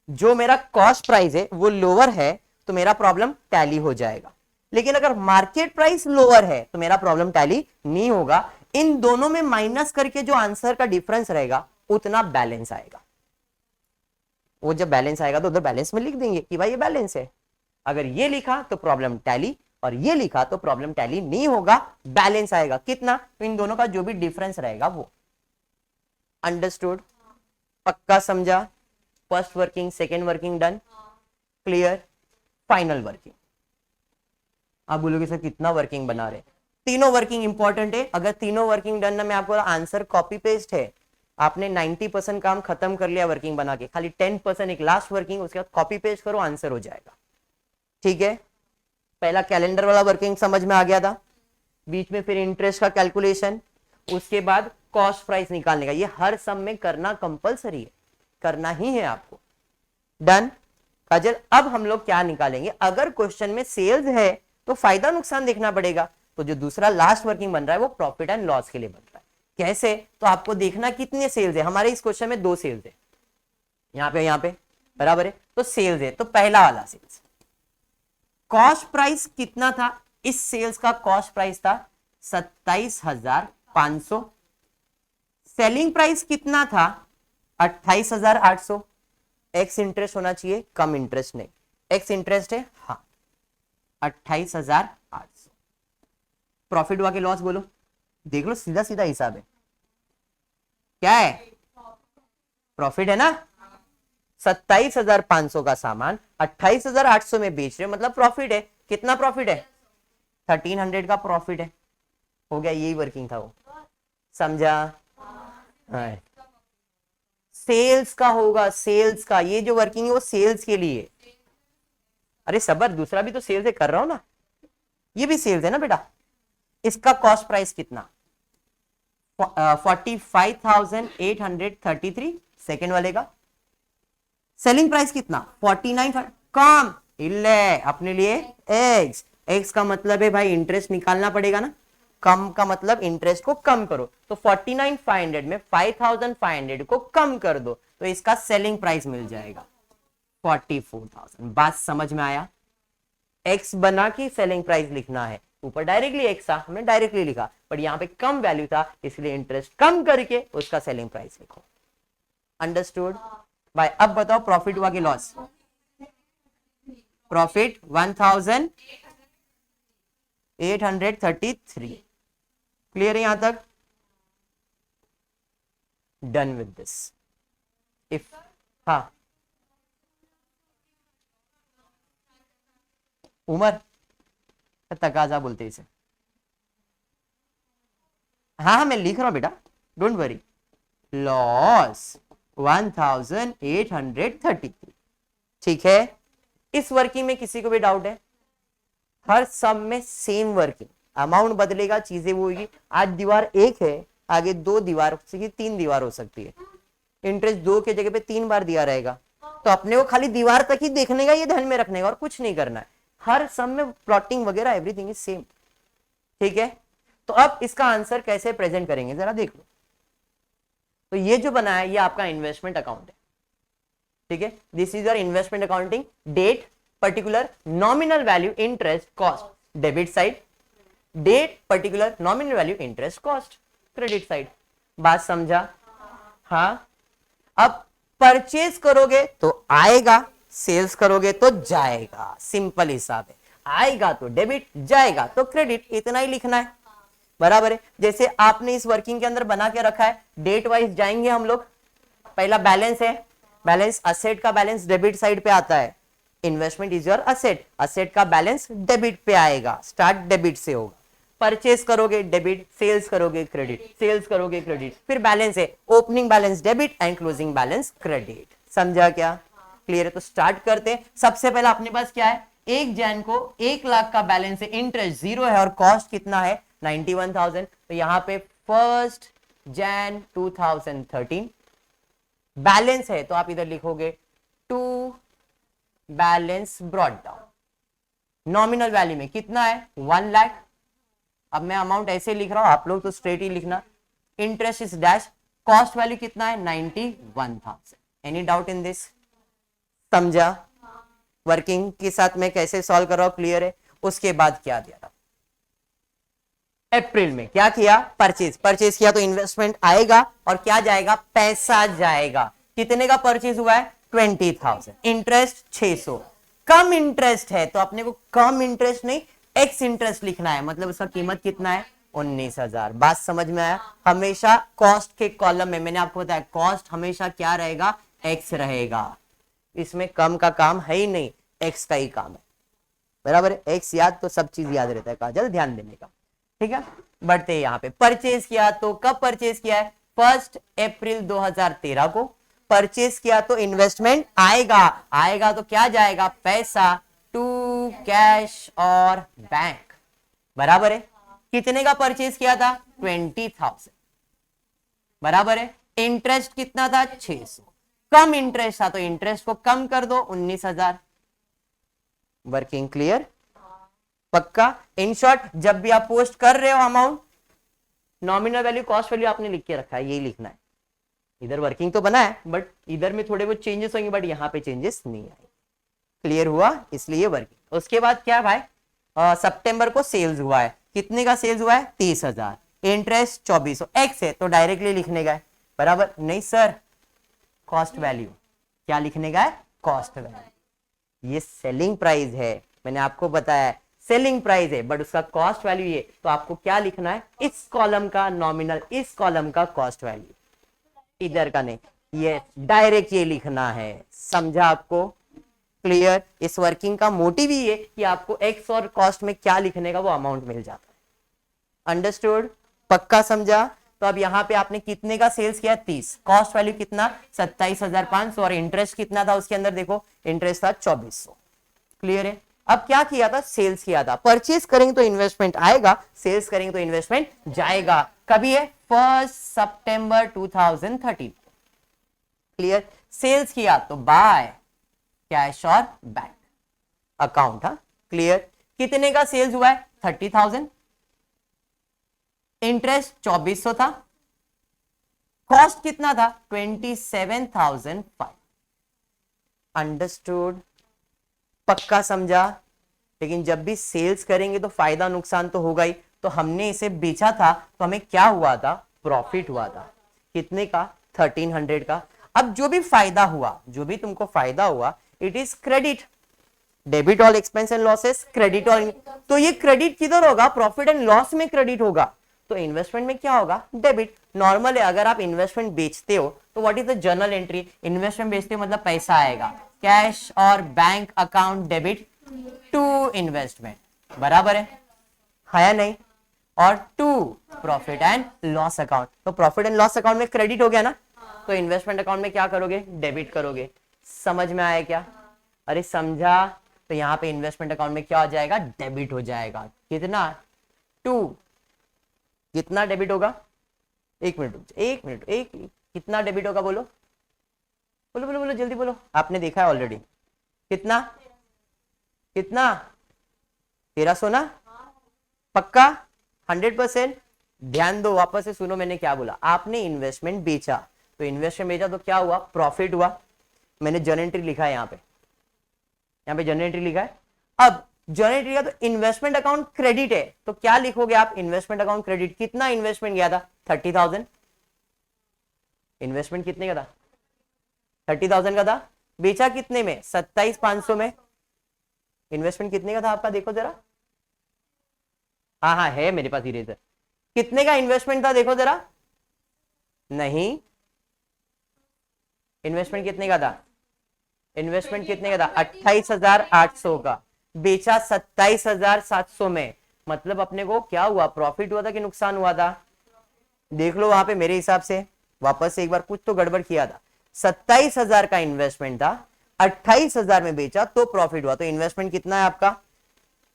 जो मेरा कॉस्ट प्राइस है वो लोअर है तो मेरा प्रॉब्लम टैली हो जाएगा, लेकिन अगर मार्केट प्राइस लोअर है तो मेरा प्रॉब्लम टैली नहीं होगा। इन दोनों में माइनस करके जो आंसर का डिफरेंस रहेगा उतना बैलेंस आएगा। वो जब बैलेंस आएगा तो उधर बैलेंस में लिख देंगे कि भाई ये बैलेंस है। अगर ये लिखा तो प्रॉब्लम टैली, और ये लिखा तो प्रॉब्लम टैली नहीं होगा, बैलेंस आएगा। कितना? तो इन दोनों का जो भी डिफरेंस रहेगा वो। अंडरस्टूड? पक्का समझा? First working, second working done, clear. Final working. आप बोलोगे सर कितना वर्किंग बना रहे? तीनों वर्किंग इंपॉर्टेंट है। अगर तीनों वर्किंग डन ना, मैं आपको आंसर कॉपी पेस्ट है, आपने 90% काम खत्म कर लिया वर्किंग बना के, खाली 10% एक लास्ट वर्किंग, उसके बाद कॉपी पेस्ट करो, आंसर हो जाएगा। ठीक है, पहला कैलेंडर वाला वर्किंग समझ में आ गया था, बीच में फिर इंटरेस्ट का कैलकुलेशन, उसके बाद कॉस्ट प्राइस निकालने का। ये हर सम में करना कंपलसरी है, करना ही है आपको। डन काजल? अब हम लोग क्या निकालेंगे? अगर क्वेश्चन में सेल्स है तो फायदा नुकसान देखना पड़ेगा, तो जो दूसरा लास्ट वर्किंग बन रहा है वो प्रॉफिट एंड लॉस के लिए बन रहा है। कैसे? तो आपको देखना कितने सेल्स है। हमारे इस क्वेश्चन में 2 सेल्स है, यहाँ पे बराबर है। तो सेल्स है, तो पहला वाला सेल्स, कॉस्ट प्राइस कितना था, इस सेल्स का कॉस्ट प्राइस था 27,500, सेलिंग प्राइस कितना था 28,800, एक्स इंटरेस्ट होना चाहिए, कम इंटरेस्ट नहीं, एक्स इंटरेस्ट है, हाँ 28,800। प्रॉफिट हुआ कि लॉस बोलो, देख लो, सीधा सीधा हिसाब है, क्या है, प्रॉफिट है ना। 27,500 का सामान 28,800 में बेच रहे, मतलब प्रॉफिट है, कितना प्रॉफिट है, 1300 का प्रॉफिट है, हो गया, यही वर्किंग था वो, समझा। सेल्स का होगा, सेल्स का, ये जो वर्किंग है वो सेल्स के लिए, अरे सबर, दूसरा भी तो सेल्स है, कर रहा हूं ना, ये भी सेल्स है ना बेटा। इसका कॉस्ट प्राइस कितना, 45,833, सेकेंड वाले का। सेलिंग प्राइस कितना 49, कम, इले अपने लिए एक्स, एक्स का मतलब है भाई इंटरेस्ट निकालना पड़ेगा ना, कम का मतलब इंटरेस्ट को कम करो, तो 49,500 में 5,500 को कम कर दो, तो इसका सेलिंग प्राइस मिल जाएगा 44,000। बात समझ में आया, एक्स बना के सेलिंग प्राइस लिखना है, ऊपर डायरेक्टली एक्स था, हमने डायरेक्टली लिखा, पर यहां पे कम वैल्यू था, इसलिए इंटरेस्ट कम करके उसका सेलिंग प्राइस लिखो। अंडरस्टूड भाई। अब बताओ प्रॉफिट हुआ कि लॉस, प्रॉफिट 1,833, क्लियर है यहां तक, डन विद दिस। इफ हाँ उमर, तकाजा बोलते इसे, हाँ हाँ मैं लिख रहा हूं बेटा, डोंट वरी। लॉस 1,833, ठीक है। इस वर्किंग में किसी को भी डाउट है, हर सम में सेम वर्किंग, अमाउंट बदलेगा, चीजें वो होगी, आज दीवार एक है, आगे दो दीवार हो सकती है, तीन दीवार हो सकती है, इंटरेस्ट दो के जगह पे 3 बार दिया रहेगा, तो अपने को खाली दीवार तक ही देखने का, ये ध्यान में रखने का, और कुछ नहीं करना है, हर सम में प्लॉटिंग वगैरह एवरीथिंग इज सेम, ठीक है। तो अब इसका आंसर कैसे प्रेजेंट करेंगे जरा देख लो। तो ये जो बना है ये आपका इन्वेस्टमेंट अकाउंट है, ठीक है, this is your investment accounting, date particular nominal value interest cost debit side, date particular nominal value interest cost credit side, बात समझा। हाँ, अब परचेज करोगे तो आएगा, सेल्स करोगे तो जाएगा, सिंपल हिसाब है, आएगा तो डेबिट, जाएगा तो क्रेडिट, इतना ही लिखना है, बराबर है। जैसे आपने इस वर्किंग के अंदर बना के रखा है, डेट वाइज जाएंगे हम लोग, पहला बैलेंस है, बैलेंस असेट का बैलेंस डेबिट साइड पे आता है, investment is your asset, asset का बैलेंस डेबिट पे आएगा, स्टार्ट डेबिट से होगा, परचेस करोगे डेबिट, सेल्स करोगे क्रेडिट, सेल्स करोगे क्रेडिट, फिर बैलेंस है, opening balance debit and closing balance credit, समझा क्या, क्लियर है। तो स्टार्ट करते हैं, सबसे पहले अपने पास क्या है, 1 जैन को 1 लाख का बैलेंस है, इंटरेस्ट 0 है और कॉस्ट कितना है 91,000, तो यहां पे 1 जैन 2013 बैलेंस है, तो आप इधर लिखोगे to balance brought down, nominal value में कितना है 1 लाख, अब मैं अमाउंट ऐसे लिख रहा हूं, आप लोग तो स्ट्रेट ही लिखना, interest is dash, cost value कितना है 91,000, एनी डाउट इन दिस, समझा। वर्किंग के साथ मैं कैसे सॉल्व कर रहा हूं, क्लियर है। उसके बाद क्या दिया था, अप्रैल में क्या किया, परचेज, परचेज किया तो इन्वेस्टमेंट आएगा और क्या जाएगा, पैसा जाएगा, कितने का परचेज हुआ है 20,000, इंटरेस्ट 600, कम इंटरेस्ट है तो अपने को कम इंटरेस्ट नहीं एक्स इंटरेस्ट लिखना है, मतलब उसका कीमत कितना है 19,000, बात समझ में आया। हमेशा कॉस्ट के कॉलम में मैंने आपको बताया कॉस्ट हमेशा क्या रहेगा, एक्स रहेगा, इसमें कम का काम है ही नहीं, एक्स का ही काम है, बराबर है। एक्स याद तो सब चीज याद रहता है, काजल ध्यान देने का, ठीक है। बढ़ते यहाँ पे परचेज किया तो कब परचेज किया है, 1 अप्रैल 2013 को परचेज किया, तो इन्वेस्टमेंट आएगा, आएगा तो क्या जाएगा, पैसा टू कैश और बैंक, बराबर है। कितने का परचेज किया था 20,000, बराबर है। इंटरेस्ट कितना था 600, कम इंटरेस्ट था तो इंटरेस्ट को कम कर दो 19,000, वर्किंग क्लियर, पक्का। इन शॉर्ट जब भी आप पोस्ट कर रहे हो amount, nominal value cost value आपने लिख के रखा है, यही लिखना है, इधर वर्किंग तो बना है बट इधर में थोड़े बहुत चेंजेस होंगे, बट यहाँ पे चेंजेस नहीं आए। क्लियर हुआ, इसलिए वर्किंग। उसके बाद क्या भाई, सितंबर को सेल्स हुआ है, कितने का सेल्स हुआ है, 30,000, इंटरेस्ट 2400, एक्स है तो डायरेक्टली लिखने का है, बराबर नहीं सर, कॉस्ट वैल्यू, क्या लिखने का है, कॉस्ट वैल्यू। ये सेलिंग प्राइस है, मैंने आपको बताया सेलिंग प्राइस है, बट उसका कॉस्ट वैल्यू ये, तो आपको क्या लिखना है, इस कॉलम का नॉमिनल, इस कॉलम का कॉस्ट वैल्यू, इधर का नहीं, ये डायरेक्ट ये लिखना है। समझा आपको, क्लियर। इस वर्किंग का मोटिव ही है कि आपको एक्स और कॉस्ट में क्या लिखने का वो अमाउंट मिल जाता है। अंडरस्टूड, पक्का समझा। तो अब यहाँ पे आपने कितने का सेल्स किया, 30, कॉस्ट वैल्यू कितना, 27,500, और इंटरेस्ट कितना था उसके अंदर, देखो इंटरेस्ट था 2400। क्लियर है। अब क्या किया था, सेल्स किया था। परचेज करेंगे तो इन्वेस्टमेंट आएगा, सेल्स करेंगे तो इन्वेस्टमेंट जाएगा। कभी है, 1 सितंबर 2013। क्लियर। सेल्स किया तो बाय कैश और बैंक अकाउंट। हा, क्लियर। कितने का सेल्स हुआ है, 30,000, इंटरेस्ट 2400 था, कॉस्ट कितना था, 27,500। अंडरस्टूड, पक्का समझा। लेकिन जब भी सेल्स करेंगे तो फायदा नुकसान तो होगा ही। तो हमने इसे बेचा था तो हमें क्या हुआ था, प्रॉफिट हुआ था, कितने का, 1300 का। अब जो भी फायदा हुआ, जो भी तुमको फायदा हुआ, it is credit, debit all expense and losses, credit all. तो ये क्रेडिट किधर होगा, प्रॉफिट एंड लॉस में क्रेडिट होगा। तो इन्वेस्टमेंट में क्या होगा, डेबिट। नॉर्मल है, अगर आप इन्वेस्टमेंट बेचते हो तो what is the journal entry, investment बेचते हो मतलब पैसा आएगा, कैश और bank account debit to investment, बराबर है या नहीं, और to profit and loss account. तो प्रॉफिट एंड लॉस अकाउंट में क्रेडिट हो गया ना, तो इन्वेस्टमेंट अकाउंट में क्या करोगे, डेबिट करोगे। समझ में आया क्या, अरे समझा। तो यहाँ पे इन्वेस्टमेंट अकाउंट में क्या हो जाएगा, डेबिट हो जाएगा, कितना, 2। कितना डेबिट होगा, एक मिनट, कितना डेबिट होगा, बोलो बोलो बोलो बोलो, जल्दी बोलो, आपने देखा है ऑलरेडी। कितना कितना, 1300 ना, पक्का 100%। ध्यान दो, वापस से सुनो मैंने क्या बोला। आपने इन्वेस्टमेंट बेचा, तो इन्वेस्टमेंट बेचा तो क्या हुआ, प्रॉफिट हुआ। मैंने जर्नल एंट्री लिखा है यहाँ पे जर्नल एंट्री लिखा है। अब जर्नल एंट्री का तो इन्वेस्टमेंट अकाउंट क्रेडिट है, तो क्या लिखोगे आप, इन्वेस्टमेंट अकाउंट क्रेडिट। कितना इन्वेस्टमेंट गया था, 30,000। इन्वेस्टमेंट कितने का था, 30,000 का था। बेचा कितने में, 27,500 में। इन्वेस्टमेंट कितने का था आपका, देखो जरा। हाँ है मेरे पास इरेजर। कितने का इन्वेस्टमेंट था, देखो जरा। नहीं, इन्वेस्टमेंट कितने का था, इन्वेस्टमेंट कितने का था, 28,800 का। बेचा 27,700 में, मतलब अपने को क्या हुआ, प्रॉफिट हुआ था कि नुकसान हुआ था, देख लो वहां पे। मेरे हिसाब से वापस से एक बार, कुछ तो गड़बड़ किया था। 27,000 का इन्वेस्टमेंट था, 28,000 में बेचा तो प्रॉफिट हुआ। तो इन्वेस्टमेंट कितना है आपका,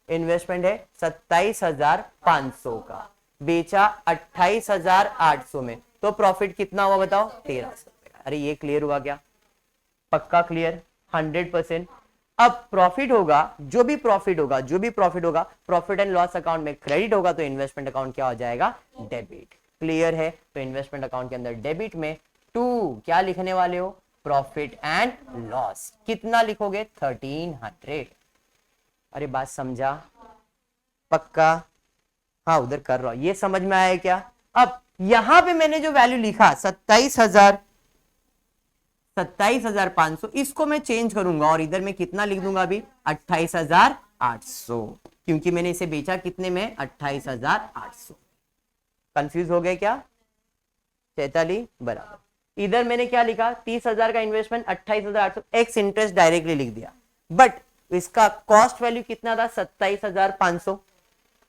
इन्वेस्टमेंट है 27,500 का, बेचा 28,800 में, तो प्रॉफिट कितना हुआ बताओ, 1,300। अरे ये क्लियर हुआ क्या, पक्का क्लियर, 100%। अब प्रॉफिट होगा, जो भी प्रॉफिट होगा प्रॉफिट एंड लॉस अकाउंट में क्रेडिट होगा, तो इन्वेस्टमेंट अकाउंट क्या हो जाएगा, डेबिट। क्लियर है। तो इन्वेस्टमेंट अकाउंट के अंदर डेबिट में 2 क्या लिखने वाले हो, प्रॉफिट एंड लॉस। कितना लिखोगे, 1300। अरे बात समझा, पक्का। हाँ उधर कर रहा हूं, ये समझ में आया क्या। अब यहां पे मैंने जो वैल्यू लिखा 27,500, इसको मैं चेंज करूंगा और इधर मैं कितना लिख दूंगा अभी, 28,800, क्योंकि मैंने इसे बेचा कितने में, 28,800। कंफ्यूज हो गए क्या चैताली, बराबर। इधर मैंने क्या लिखा, 30,000 का इन्वेस्टमेंट, 28,800, एक्स इंटरेस्ट डायरेक्टली लिख दिया, बट इसका कॉस्ट वैल्यू कितना था, 27,500।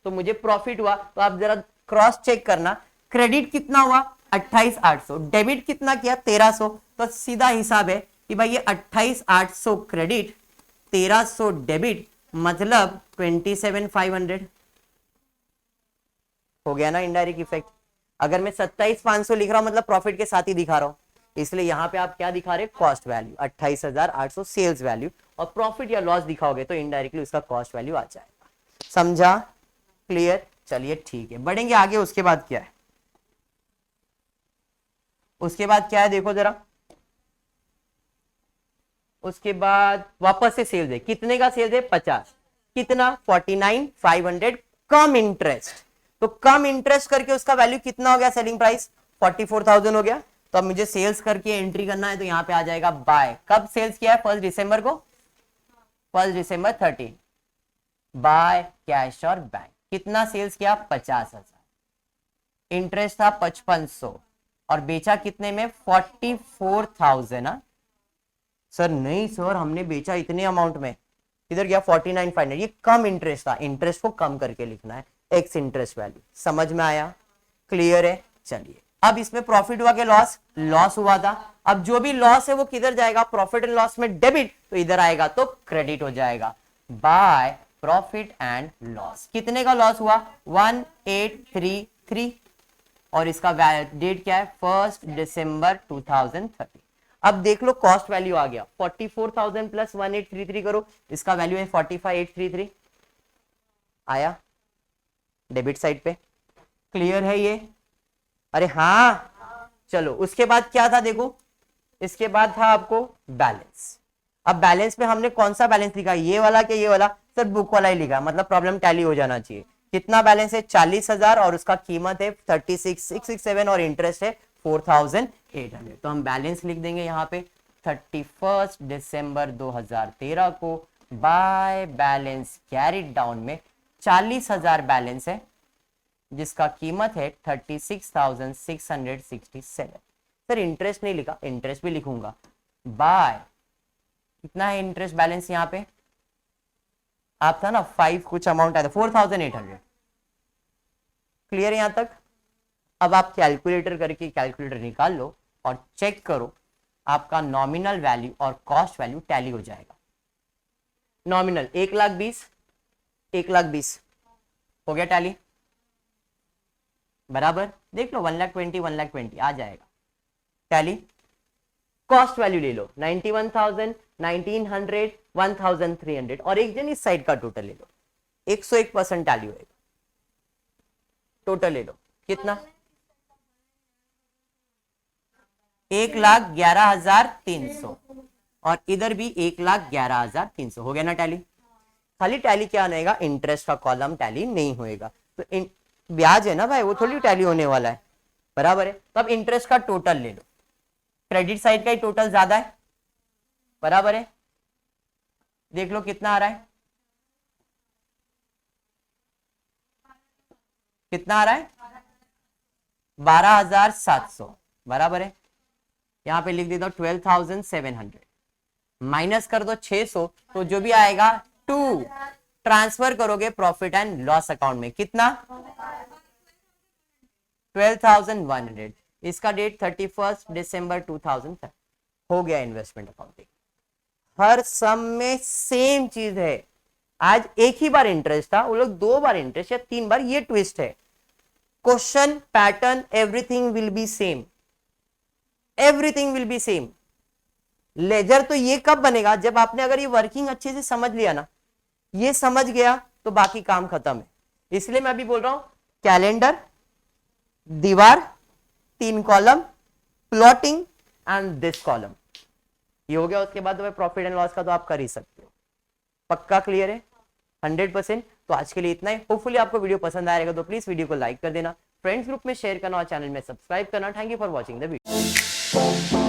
तो मुझे प्रॉफिट हुआ, तो आप जरा क्रॉस चेक करना, क्रेडिट कितना हुआ, 28,800, डेबिट कितना किया, 1,300। तो सीधा हिसाब है कि भाई ये 28,800 क्रेडिट, 1,300 डेबिट, मतलब 27,500 हो गया ना इनडायरेक्ट इफेक्ट। अगर मैं 27,500 लिख रहा हूं मतलब प्रॉफिट के साथ ही दिखा रहा हूं, इसलिए यहां पे आप क्या दिखा रहे, कॉस्ट वैल्यू 28,800 सेल्स वैल्यू, और प्रॉफिट या लॉस दिखाओगे तो इनडायरेक्टली उसका कॉस्ट वैल्यू आ जाएगा। समझा, क्लियर। चलिए ठीक है, बढ़ेंगे आगे। उसके बाद क्या है, उसके बाद क्या है देखो जरा, उसके बाद वापस से सेल्स है, कितने का सेल्स है 50, कितना 49,500 कम इंटरेस्ट, तो कम इंटरेस्ट करके उसका वैल्यू कितना हो गया, सेलिंग प्राइस 44,000 हो गया। तो अब मुझे सेल्स करके एंट्री करना है, तो यहां पे आ जाएगा बाय, कब सेल्स किया है 1 दिसंबर को, 1 दिसंबर 13, बाय कैश और बैंक, कितना सेल्स किया 50,000, इंटरेस्ट था 5500 और बेचा कितने में 44,000। सर नहीं सर हमने बेचा इतने अमाउंट में, इधर गया 49,500, ये कम इंटरेस्ट था, इंटरेस्ट को कम करके लिखना है, एक्स इंटरेस्ट वैल्यू, समझ में आया, क्लियर है। चलिए अब इसमें प्रॉफिट हुआ कि लॉस, लॉस हुआ था, अब जो भी लॉस है वो किधर जाएगा, प्रॉफिट एंड लॉस में डेबिट, तो इधर आएगा तो क्रेडिट हो जाएगा, बाय प्रॉफिट एंड लॉस, कितने का लॉस हुआ 1833 और इसका डेट क्या है 1 दिसंबर 2030। अब देख लो कॉस्ट वैल्यू आ गया 44,000 प्लस 1833 करो, इसका वैल्यू है 45,833 आया डेबिट साइड पे, क्लियर है ये, अरे हाँ चलो उसके बाद क्या था देखो, इसके बाद था आपको बैलेंस। अब बैलेंस में हमने कौन सा बैलेंस लिखा, ये वाला कि ये वाला, सर बुक वाला ही लिखा, मतलब प्रॉब्लम टैली हो जाना चाहिए। कितना बैलेंस है 40,000 और उसका कीमत है 36,667 और इंटरेस्ट है 4,800, तो हम बैलेंस लिख देंगे यहाँ पे 31 दिसंबर 2013 को बाय बैलेंस कैरिड डाउन में 40,000 बैलेंस है जिसका कीमत है 36,667। सर इंटरेस्ट नहीं लिखा, इंटरेस्ट भी लिखूंगा, बाय कितना है इंटरेस्ट बैलेंस यहाँ पे, आप था ना 5 कुछ अमाउंट आया था 4,800, क्लियर है यहां तक। अब आप कैलकुलेटर करके कैलकुलेटर निकाल लो और चेक करो आपका नॉमिनल वैल्यू और कॉस्ट वैल्यू टैली हो जाएगा। नॉमिनल 1,20,000, 1,20,000 हो गया टैली, बराबर देख लो 1,20,000 1,20,000 आ जाएगा टैली। कॉस्ट वैल्यू ले लो 91,000, 1,900, 1,300 और एक जन इस साइड का टोटल ले लो, 101% टैली होएगा, टोटल ले लो कितना 1,11,300 और इधर भी 1,11,300 हो गया ना टैली। खाली टैली क्या आएगा, इंटरेस्ट का कॉलम टैली नहीं होएगा, तो ब्याज है ना भाई वो थोड़ी टैली होने वाला है, बराबर है। तो अब इंटरेस्ट का टोटल ले लो, क्रेडिट साइड का ही टोटल ज्यादा है, बराबर है, देख लो कितना आ रहा है, कितना आ रहा है 12,700, बराबर है। यहां पे लिख देता हूं 12,700 माइनस कर दो 600, तो जो भी आएगा 2 ट्रांसफर करोगे प्रॉफिट एंड लॉस अकाउंट में, कितना 12,100, इसका डेट 31 दिसंबर 2000 हो गया इन्वेस्टमेंट अकाउंटिंग। हर सम में सेम चीज है, आज एक ही बार इंटरेस्ट था, वो लोग 2 बार इंटरेस्ट या 3 बार, ये ट्विस्ट है। Question pattern everything will be same, everything will be same. लेजर तो ये कब बनेगा, जब आपने अगर ये वर्किंग अच्छे से समझ लिया ना, ये समझ गया तो बाकी काम खत्म है। इसलिए मैं अभी बोल रहा हूं कैलेंडर, दीवार, 3 column, plotting and this column, ये हो गया। उसके बाद तो प्रॉफिट एंड लॉस का तो आप कर ही सकते हो, पक्का क्लियर है 100%। तो आज के लिए इतना ही, होपफुली आपको वीडियो पसंद आएगा तो प्लीज वीडियो को लाइक कर देना, फ्रेंड्स ग्रुप में शेयर करना और चैनल में सब्सक्राइब करना। Thank you for watching the video.